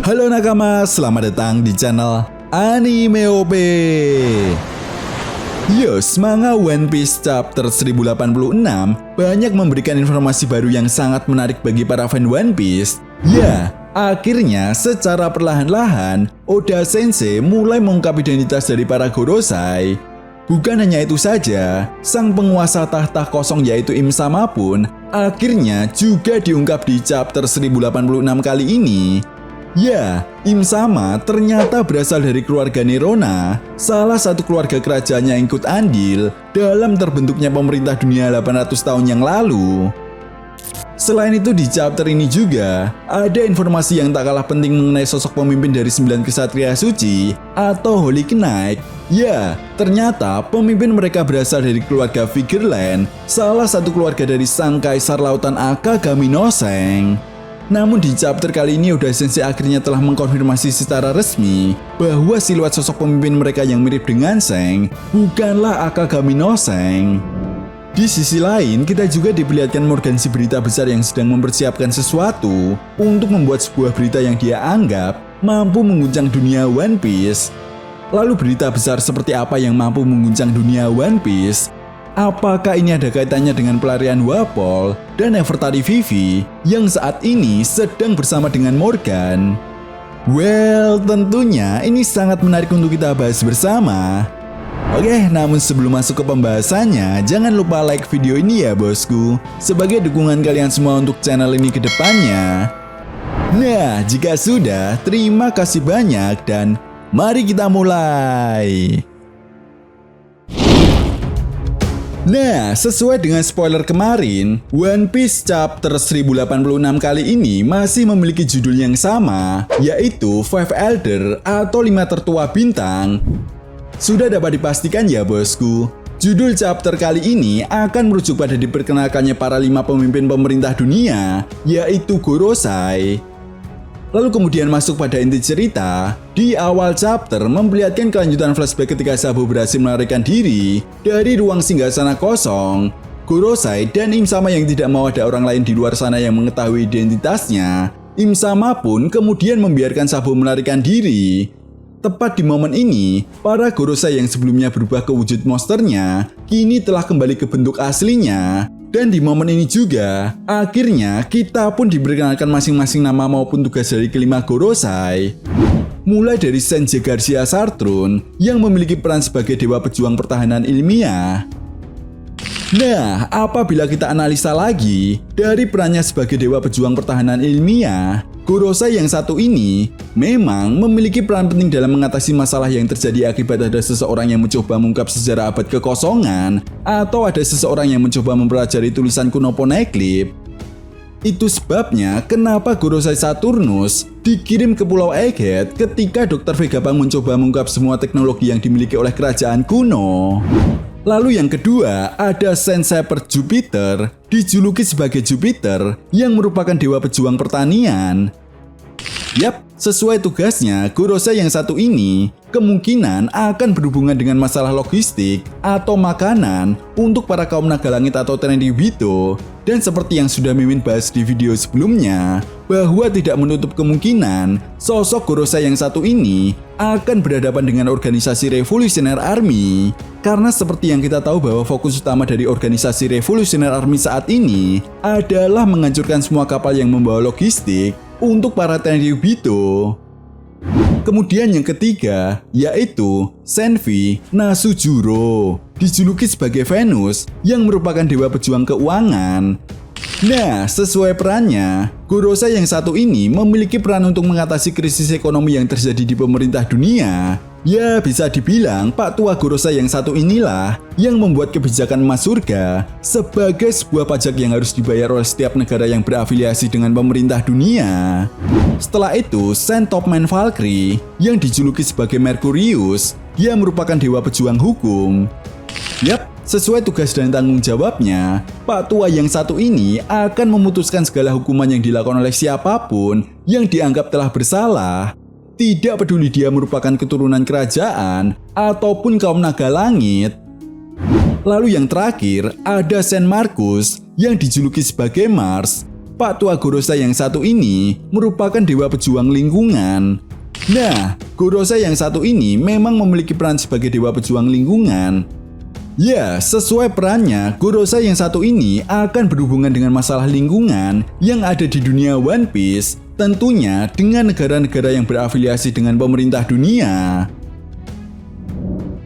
Halo nakama, selamat datang di channel Anime OP. Yes, manga One Piece chapter 1086 banyak memberikan informasi baru yang sangat menarik bagi para fan One Piece. Ya, akhirnya secara perlahan-lahan Oda Sensei mulai mengungkap identitas dari para Gorosei. Bukan hanya itu saja, sang penguasa tahta kosong yaitu Im Sama pun akhirnya juga diungkap di chapter 1086 kali ini. Ya, Im Sama ternyata berasal dari keluarga Nerona, salah satu keluarga kerajaan yang ikut andil dalam terbentuknya pemerintah dunia 800 tahun yang lalu. Selain itu di chapter ini juga ada informasi yang tak kalah penting mengenai sosok pemimpin dari 9 kesatria suci atau Holy Knight. Ya, ternyata pemimpin mereka berasal dari keluarga Figureland, salah satu keluarga dari sang kaisar lautan Akagami no Sen. Namun di chapter kali ini Oda Sensei akhirnya telah mengkonfirmasi secara resmi bahwa siluet sosok pemimpin mereka yang mirip dengan Seng bukanlah Akagami no Sen. Di sisi lain, kita juga diperlihatkan Morgan si berita besar yang sedang mempersiapkan sesuatu untuk membuat sebuah berita yang dia anggap mampu mengguncang dunia One Piece. Lalu berita besar seperti apa yang mampu mengguncang dunia One Piece? Apakah ini ada kaitannya dengan pelarian Wapol dan Nefertari Vivi yang saat ini sedang bersama dengan Morgan? Well, tentunya ini sangat menarik untuk kita bahas bersama. Oke, namun sebelum masuk ke pembahasannya, jangan lupa like video ini ya bosku, sebagai dukungan kalian semua untuk channel ini ke depannya. Nah, jika sudah, terima kasih banyak dan mari kita mulai. Nah, sesuai dengan spoiler kemarin, One Piece chapter 1086 kali ini masih memiliki judul yang sama, yaitu Five Elder atau 5 tertua bintang. Sudah dapat dipastikan ya bosku, judul chapter kali ini akan merujuk pada diperkenalkannya para 5 pemimpin pemerintah dunia, yaitu Gorosei. Lalu kemudian masuk pada inti cerita, di awal chapter memperlihatkan kelanjutan flashback ketika Sabo berhasil melarikan diri dari ruang singgasana kosong. Gorosei dan Im Sama yang tidak mau ada orang lain di luar sana yang mengetahui identitasnya, Im Sama pun kemudian membiarkan Sabo melarikan diri. Tepat di momen ini, para Gorosei yang sebelumnya berubah ke wujud monsternya, kini telah kembali ke bentuk aslinya. Dan di momen ini juga, akhirnya kita pun diperkenalkan masing-masing nama maupun tugas dari kelima Gorosei. Mulai dari Sensei Garcia Sartron yang memiliki peran sebagai dewa pejuang pertahanan ilmiah. Nah, apabila kita analisa lagi, dari perannya sebagai dewa pejuang pertahanan ilmiah, Gorosei yang satu ini memang memiliki peran penting dalam mengatasi masalah yang terjadi akibat ada seseorang yang mencoba mengungkap sejarah abad kekosongan atau ada seseorang yang mencoba mempelajari tulisan kuno Poneglyph. Itu sebabnya kenapa Gorosei Saturnus dikirim ke Pulau Egghead ketika Dr. Vegapunk mencoba mengungkap semua teknologi yang dimiliki oleh kerajaan kuno. Lalu yang kedua, ada Sensei Per Jupiter, dijuluki sebagai Jupiter, yang merupakan dewa pejuang pertanian. Yap, sesuai tugasnya, Gorosei yang satu ini kemungkinan akan berhubungan dengan masalah logistik atau makanan untuk para kaum naga langit atau Tenryubito. Dan seperti yang sudah Mimin bahas di video sebelumnya, bahwa tidak menutup kemungkinan sosok Gorosei yang satu ini akan berhadapan dengan organisasi Revolutionary Army. Karena seperti yang kita tahu bahwa fokus utama dari organisasi Revolutionary Army saat ini adalah menghancurkan semua kapal yang membawa logistik untuk para Tenryubito. Kemudian yang ketiga, yaitu Senvi Nasujuro, dijuluki sebagai Venus yang merupakan dewa pejuang keuangan. Nah, sesuai perannya, Gorosei yang satu ini memiliki peran untuk mengatasi krisis ekonomi yang terjadi di pemerintah dunia. Ya, bisa dibilang Pak Tua Gorosei yang satu inilah yang membuat kebijakan emas surga sebagai sebuah pajak yang harus dibayar oleh setiap negara yang berafiliasi dengan pemerintah dunia. Setelah itu, Saint Topman Valkyrie yang dijuluki sebagai Mercurius, dia merupakan dewa pejuang hukum. Yap, sesuai tugas dan tanggung jawabnya, Pak Tua yang satu ini akan memutuskan segala hukuman yang dilakukan oleh siapapun yang dianggap telah bersalah. Tidak peduli dia merupakan keturunan kerajaan ataupun kaum naga langit. Lalu yang terakhir ada Saint Marcus yang dijuluki sebagai Mars, Pak Tua Gorosei yang satu ini merupakan dewa pejuang lingkungan. Nah, Gorosei yang satu ini memang memiliki peran sebagai dewa pejuang lingkungan. Ya, sesuai perannya, Gorosei yang satu ini akan berhubungan dengan masalah lingkungan yang ada di dunia One Piece, tentunya dengan negara-negara yang berafiliasi dengan pemerintah dunia.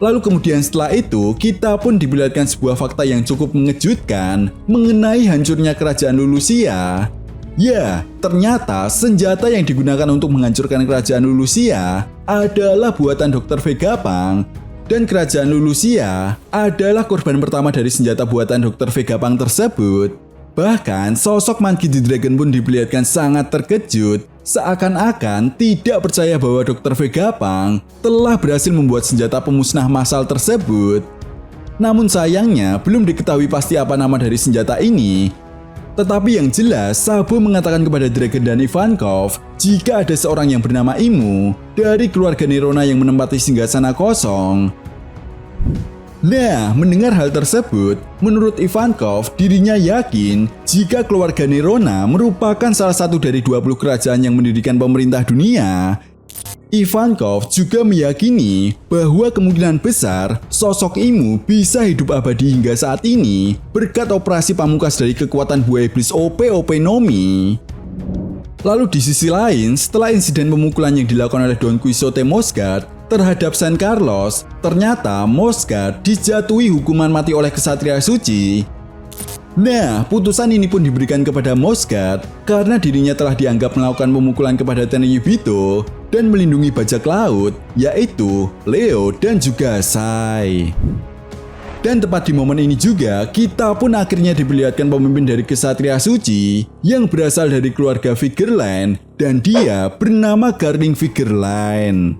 Lalu kemudian setelah itu, kita pun diperlihatkan sebuah fakta yang cukup mengejutkan mengenai hancurnya kerajaan Lulusia. Ya, ternyata senjata yang digunakan untuk menghancurkan kerajaan Lulusia adalah buatan Dr. Vegapunk. Dan kerajaan Lulusia adalah korban pertama dari senjata buatan Dr. Vegapunk tersebut. Bahkan sosok Monkey D. Dragon pun diperlihatkan sangat terkejut, seakan-akan tidak percaya bahwa Dr. Vegapunk telah berhasil membuat senjata pemusnah massal tersebut. Namun sayangnya belum diketahui pasti apa nama dari senjata ini. Tetapi yang jelas, Sabo mengatakan kepada Dragon dan Ivankov jika ada seorang yang bernama Imu dari keluarga Nerona yang menempati singgasana kosong. Nah, mendengar hal tersebut, menurut Ivankov, dirinya yakin jika keluarga Nerona merupakan salah satu dari 20 kerajaan yang mendirikan pemerintah dunia. Ivankov juga meyakini bahwa kemungkinan besar sosok Imu bisa hidup abadi hingga saat ini berkat operasi pamungkas dari kekuatan buah iblis OP Nomi. Lalu di sisi lain, setelah insiden pemukulan yang dilakukan oleh Don Quixote Mosgard terhadap San Carlos, ternyata Mosgard dijatuhi hukuman mati oleh Ksatria Suci. Nah, putusan ini pun diberikan kepada Mosgard karena dirinya telah dianggap melakukan pemukulan kepada Tenryubito dan melindungi bajak laut, yaitu Leo dan juga Sai. Dan tepat di momen ini juga, kita pun akhirnya diperlihatkan pemimpin dari Ksatria Suci yang berasal dari keluarga Figureline, dan dia bernama Garling Figureline.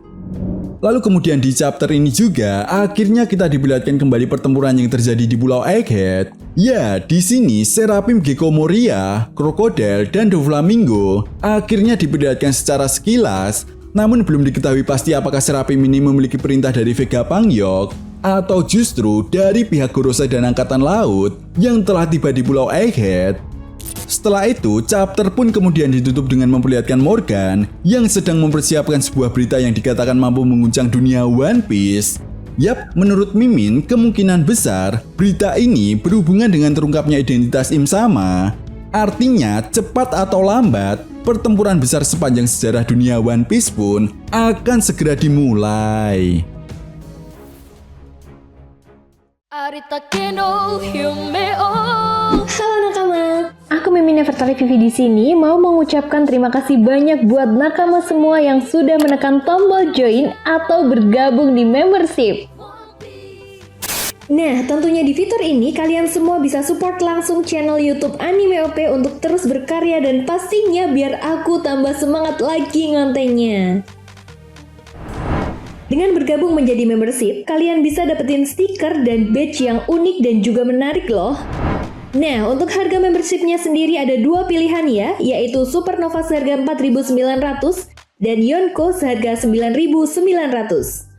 Lalu kemudian di chapter ini juga, akhirnya kita diperlihatkan kembali pertempuran yang terjadi di Pulau Egghead. Ya, di sini Seraphim Gecko Moria, Crocodile, dan Doflamingo akhirnya diperlihatkan secara sekilas, namun belum diketahui pasti apakah Seraphim ini memiliki perintah dari Vegapunk Yogg atau justru dari pihak Gorosei dan Angkatan Laut yang telah tiba di Pulau Egghead. Setelah itu, chapter pun kemudian ditutup dengan memperlihatkan Morgan yang sedang mempersiapkan sebuah berita yang dikatakan mampu mengguncang dunia One Piece. Yap, menurut Mimin, kemungkinan besar berita ini berhubungan dengan terungkapnya identitas Im Sama. Artinya, cepat atau lambat, pertempuran besar sepanjang sejarah dunia One Piece pun akan segera dimulai. Halo nakama, aku Mimin Nefertari Vivi di sini mau mengucapkan terima kasih banyak buat nakama semua yang sudah menekan tombol join atau bergabung di membership. Nah, tentunya di fitur ini kalian semua bisa support langsung channel YouTube Anime OP untuk terus berkarya dan pastinya biar aku tambah semangat lagi ngontennya. Dengan bergabung menjadi membership, kalian bisa dapetin stiker dan badge yang unik dan juga menarik loh. Nah, untuk harga membershipnya sendiri ada dua pilihan ya, yaitu Supernova seharga 4.900 dan Yonko seharga 9.900.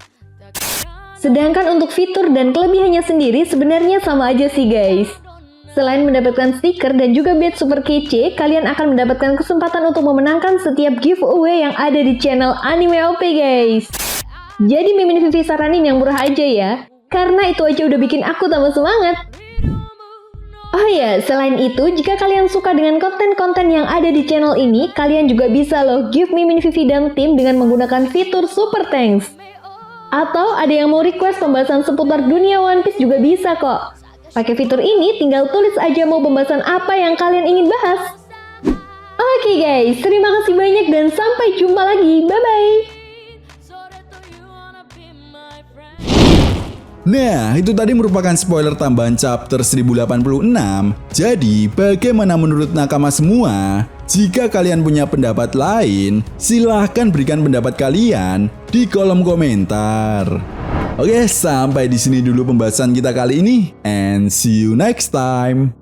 Sedangkan untuk fitur dan kelebihannya sendiri sebenarnya sama aja sih guys. Selain mendapatkan stiker dan juga badge super kece, kalian akan mendapatkan kesempatan untuk memenangkan setiap giveaway yang ada di channel Anime OP guys. Jadi Mimin Vivi saranin yang murah aja ya, karena itu aja udah bikin aku tambah semangat. Oh ya, selain itu, jika kalian suka dengan konten-konten yang ada di channel ini, kalian juga bisa loh give Mimin Vivi dan tim dengan menggunakan fitur Super Thanks. Atau ada yang mau request pembahasan seputar dunia One Piece juga bisa kok. Pakai fitur ini tinggal tulis aja mau pembahasan apa yang kalian ingin bahas. Oke guys, terima kasih banyak dan sampai jumpa lagi. Bye-bye. Nah, itu tadi merupakan spoiler tambahan chapter 1086. Jadi, bagaimana menurut nakama semua? Jika kalian punya pendapat lain, silahkan berikan pendapat kalian di kolom komentar. Oke, sampai di sini dulu pembahasan kita kali ini, and see you next time.